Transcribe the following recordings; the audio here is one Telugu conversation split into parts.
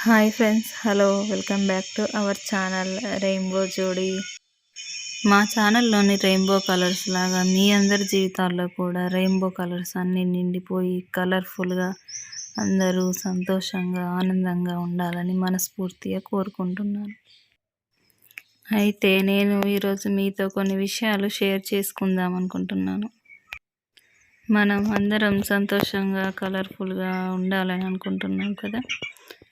Hi friends, hello, welcome back to our channel rainbow జోడీ. మా ఛానల్లోని రెయిన్బో కలర్స్ లాగా మీ అందరి జీవితాల్లో కూడా రెయిన్బో కలర్స్ అన్నీ నిండిపోయి కలర్ఫుల్గా అందరూ సంతోషంగా ఆనందంగా ఉండాలని మనస్ఫూర్తిగా కోరుకుంటున్నాను. అయితే నేను ఈరోజు మీతో కొన్ని విషయాలు షేర్ చేసుకుందాం అనుకుంటున్నాను. మనం అందరం సంతోషంగా కలర్ఫుల్గా ఉండాలని అనుకుంటున్నాం కదా.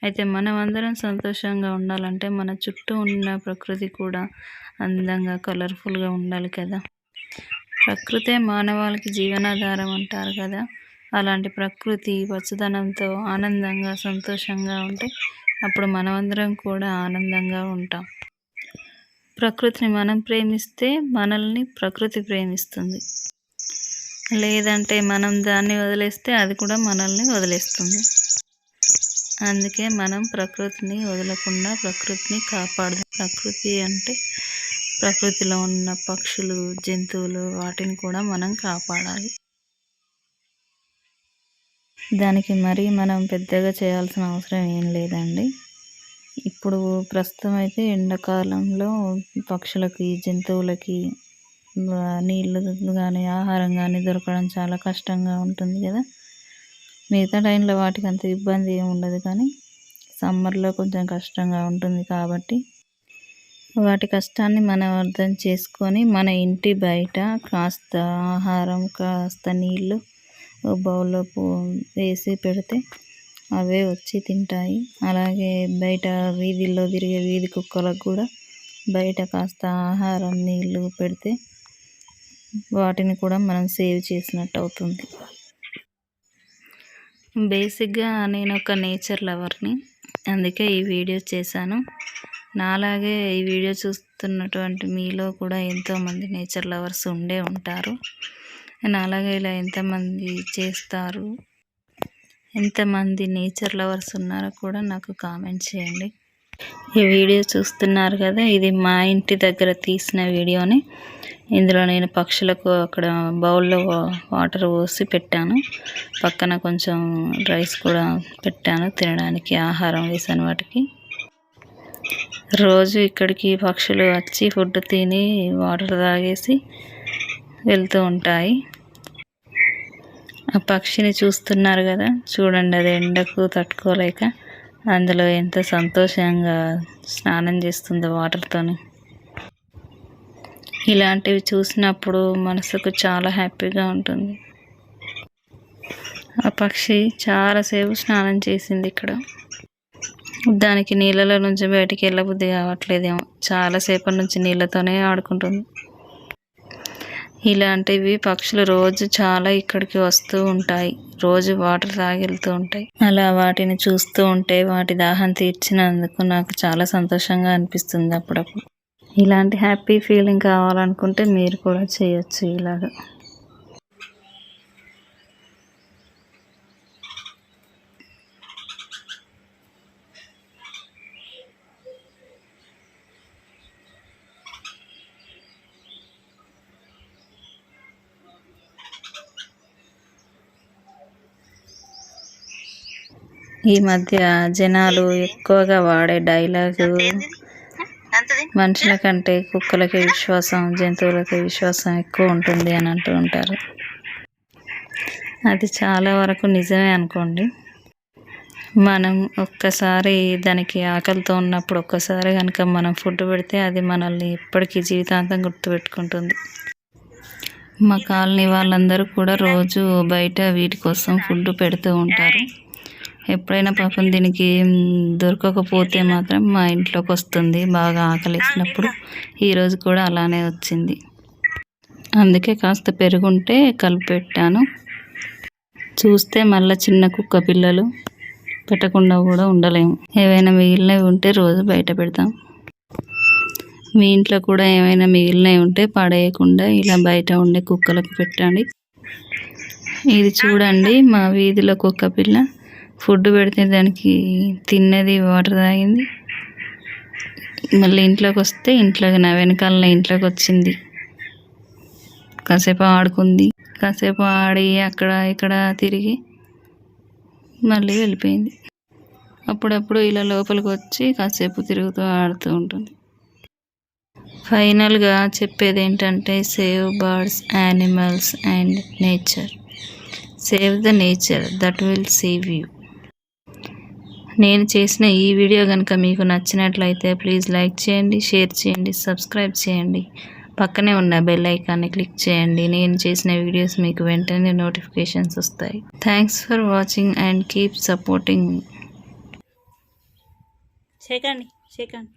అయితే మనం అందరం సంతోషంగా ఉండాలంటే మన చుట్టూ ఉన్న ప్రకృతి కూడా అందంగా కలర్ఫుల్గా ఉండాలి కదా. ప్రకృతే మానవాళికి జీవనాధారం అంటారు కదా. అలాంటి ప్రకృతి పచ్చదనంతో ఆనందంగా సంతోషంగా ఉంటే అప్పుడు మనమందరం కూడా ఆనందంగా ఉంటాం. ప్రకృతిని మనం ప్రేమిస్తే మనల్ని ప్రకృతి ప్రేమిస్తుంది. లేదంటే మనం దాన్ని వదిలేస్తే అది కూడా మనల్ని వదిలేస్తుంది. అందుకే మనం ప్రకృతిని వదలకుండా ప్రకృతిని కాపాడుదాం. ప్రకృతి అంటే ప్రకృతిలో ఉన్న పక్షులు, జంతువులు, వాటిని కూడా మనం కాపాడాలి. దానికి మరి మనం పెద్దగా చేయాల్సిన అవసరం ఏం లేదండి. ఇప్పుడు ప్రస్తుతం అయితే ఎండాకాలంలో పక్షులకి, జంతువులకి నీళ్ళు కానీ ఆహారం కానీ దొరకడం చాలా కష్టంగా ఉంటుంది కదా. మిగతా టైంలో వాటికి అంత ఇబ్బంది ఏమి ఉండదు, కానీ సమ్మర్లో కొంచెం కష్టంగా ఉంటుంది. కాబట్టి వాటి కష్టాన్ని మనం అర్థం చేసుకొని మన ఇంటి బయట కాస్త ఆహారం, కాస్త నీళ్ళు బౌల్లో వేసి పెడితే అవే వచ్చి తింటాయి. అలాగే బయట వీధిలో తిరిగే వీధి కుక్కలకు కూడా బయట కాస్త ఆహారం, నీళ్ళు పెడితే వాటిని కూడా మనం సేవ్ చేసినట్టు అవుతుంది. బేసిక్గా నేను ఒక నేచర్ లవర్ని, అందుకే ఈ వీడియో చేశాను. నాలాగే ఈ వీడియో చూస్తున్నటువంటి మీలో కూడా ఎంతోమంది నేచర్ లవర్స్ ఉండే ఉంటారు. నాలాగే ఇలా ఎంతమంది చేస్తారు, ఎంతమంది నేచర్ లవర్స్ ఉన్నారో కూడా నాకు కామెంట్ చేయండి. ఈ వీడియో చూస్తున్నారు కదా, ఇది మా ఇంటి దగ్గర తీసిన వీడియోని. ఇందులో నేను పక్షులకు అక్కడ బౌల్లో వాటర్ పోసి పెట్టాను. పక్కన కొంచెం రైస్ కూడా పెట్టాను, తినడానికి ఆహారం వేసాను వాటికి. రోజు ఇక్కడికి పక్షులు వచ్చి ఫుడ్ తిని వాటర్ తాగేసి వెళ్తూ ఉంటాయి. ఆ పక్షిని చూస్తున్నారు కదా, చూడండి, అది ఎండకు తట్టుకోలేక అందులో ఎంత సంతోషంగా స్నానం చేస్తుందో వాటర్తోని. ఇలాంటివి చూసినప్పుడు మనసుకు చాలా హ్యాపీగా ఉంటుంది. ఆ పక్షి చాలాసేపు స్నానం చేసింది ఇక్కడ. దానికి నీళ్ళలో నుంచి బయటికి వెళ్ళబుద్ధి కావట్లేదేమో, చాలాసేపటి నుంచి నీళ్ళతోనే ఆడుకుంటుంది. ఇలాంటివి పక్షులు రోజు చాలా ఇక్కడికి వస్తూ ఉంటాయి, రోజు వాటర్ తాగి వెళ్తూ ఉంటాయి. అలా వాటిని చూస్తూ ఉంటే వాటి దాహం తీర్చినందుకు నాకు చాలా సంతోషంగా అనిపిస్తుంది అప్పుడప్పుడు. ఇలాంటి హ్యాపీ ఫీలింగ్ కావాలనుకుంటే మీరు కూడా చేయొచ్చు ఇలాగా. ఈ మధ్య జనాలు ఎక్కువగా వాడే డైలాగు, మనుషుల కంటే కుక్కలకి విశ్వాసం, జంతువులకి విశ్వాసం ఎక్కువ ఉంటుంది అని అంటూ ఉంటారు. అది చాలా వరకు నిజమే అనుకోండి. మనం ఒక్కసారి దానికి ఆకలితో ఉన్నప్పుడు ఒక్కసారి కనుక మనం ఫుడ్ పెడితే అది మనల్ని ఎప్పటికీ జీవితాంతం గుర్తుపెట్టుకుంటుంది. మా కాలనీ వాళ్ళందరూ కూడా రోజు బయట వీటి కోసం ఫుడ్ పెడుతూ ఉంటారు. ఎప్పుడైనా పాపం దీనికి దొరకకపోతే మాత్రం మా ఇంట్లోకి వస్తుంది బాగా ఆకలిసినప్పుడు. ఈరోజు కూడా అలానే వచ్చింది. అందుకే కాస్త పెరుగుంటే కలిపి పెట్టాను. చూస్తే మళ్ళీ చిన్న కుక్క పిల్లలు, పెట్టకుండా కూడా ఉండలేము. ఏవైనా మిగిలినవి ఉంటే రోజు బయట పెడతాం. మీ ఇంట్లో కూడా ఏమైనా మిగిలినవి ఉంటే పడేయకుండా ఇలా బయట ఉండే కుక్కలకు పెట్టండి. ఇది చూడండి, మా వీధిలో కుక్క పిల్ల ఫుడ్ పెడితే దానికి తిన్నది, వాటర్ తాగింది. మళ్ళీ ఇంట్లోకి వస్తే నా వెనకాల ఇంట్లోకి వచ్చింది. కాసేపు ఆడుకుంది, కాసేపు ఆడి అక్కడ ఇక్కడ తిరిగి మళ్ళీ వెళ్ళిపోయింది. అప్పుడప్పుడు ఇలా లోపలికి వచ్చి కాసేపు తిరుగుతూ ఆడుతూ ఉంటుంది. ఫైనల్గా చెప్పేది ఏంటంటే save birds, animals and nature. Save the nature that will save you. నేను చేసిన ఈ వీడియో కనుక మీకు నచ్చినట్లయితే ప్లీజ్ లైక్ చేయండి, షేర్ చేయండి, సబ్స్క్రైబ్ చేయండి. పక్కనే ఉన్న బెల్ ఐకాన్ని క్లిక్ చేయండి. నేను చేసిన వీడియోస్ మీకు వెంటనే నోటిఫికేషన్స్ వస్తాయి. Thanks for watching and keep supporting మీ. షేకండి షేకండి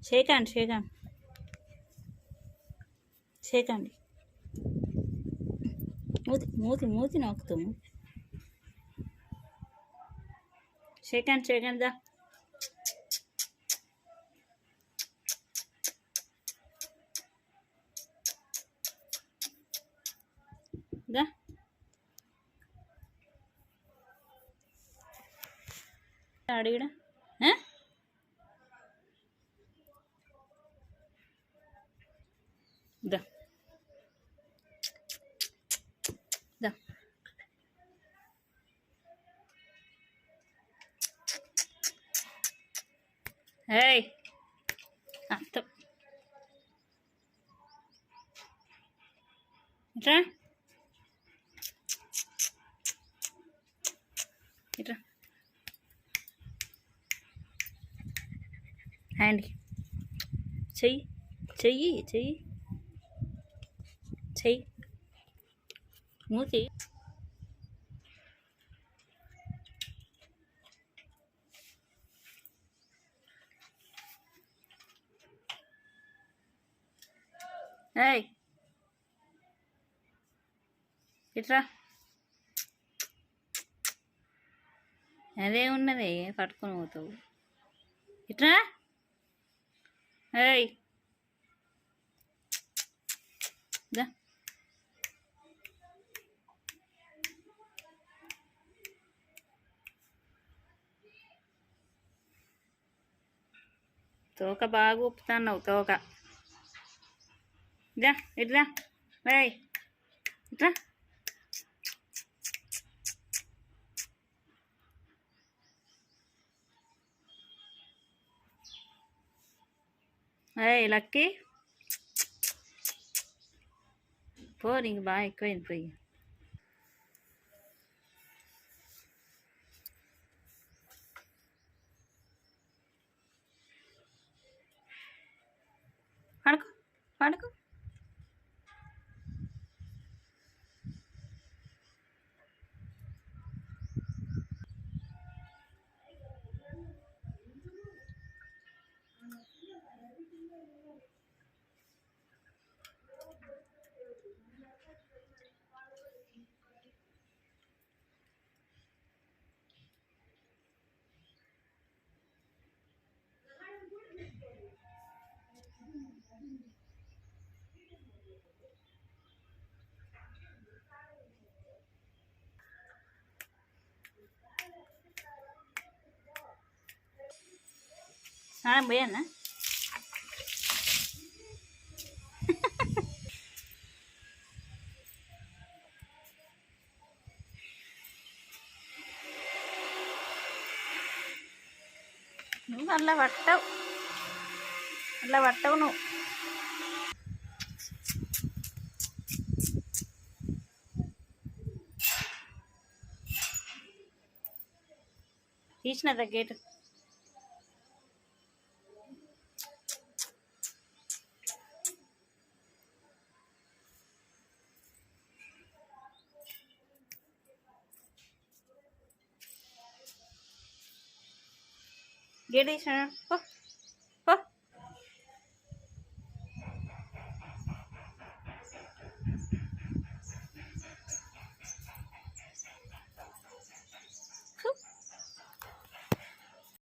షేకండి షేకండి షేకండి మూతి మూతి మూతి నొక్కుతాము. షేకండి షేకండి దా. దా అడిగడా దా దా. ఏయ్ అత్త ఇట్రా ఇట్రా. హ్యాండ్ చెయ్యి చెయ్యి చెయ్యి చెయ్యి మూతి. ఏయ్ ఇట్రా. అదే ఉన్నది పట్టుకొని పోతావు. ఇట్రా. ఏయ్ దా. తోక బాగా ఊపుతున్నావు తోక. దా ఇట్రా. ఏయ్ ఇట్రా. ఏయ్ లక్కీ పో, నీకు బాగా ఎక్కువైంది పోయి. పడుకో పడుకో. స్నానం పోయానా? నువ్వు అలా పట్టవు, అలా పట్టవు నువ్వు. తీసినదా గేటు? గేట్ తీసిన